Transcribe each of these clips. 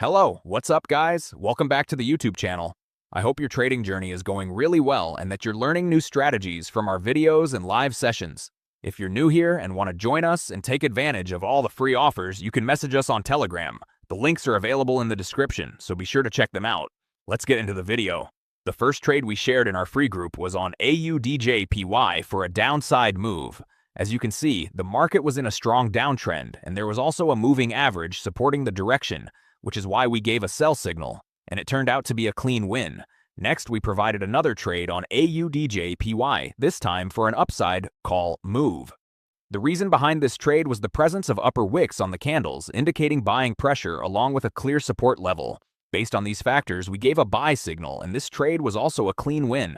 Hello, what's up guys? Welcome back to the YouTube channel. I hope your trading journey is going really well and that you're learning new strategies from our videos and live sessions. If you're new here and want to join us and take advantage of all the free offers, you can message us on Telegram. The links are available in the description, so be sure to check them out. Let's get into the video. The first trade we shared in our free group was on AUDJPY for a downside move. As you can see, the market was in a strong downtrend, and there was also a moving average supporting the direction, which is why we gave a sell signal, and it turned out to be a clean win. Next, we provided another trade on AUDJPY, this time for an upside call move. The reason behind this trade was the presence of upper wicks on the candles, indicating buying pressure along with a clear support level. Based on these factors, we gave a buy signal, and this trade was also a clean win.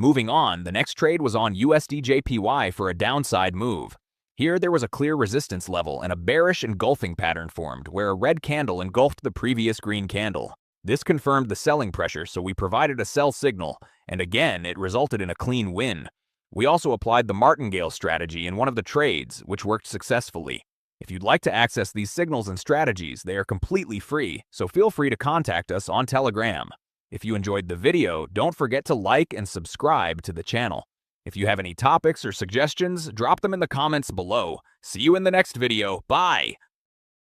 Moving on, the next trade was on USDJPY for a downside move. Here, there was a clear resistance level and a bearish engulfing pattern formed, where a red candle engulfed the previous green candle. This confirmed the selling pressure, so we provided a sell signal, and again, it resulted in a clean win. We also applied the martingale strategy in one of the trades, which worked successfully. If you'd like to access these signals and strategies, they are completely free, so feel free to contact us on Telegram. If you enjoyed the video, don't forget to like and subscribe to the channel. If you have any topics or suggestions, drop them in the comments below. See you in the next video. Bye!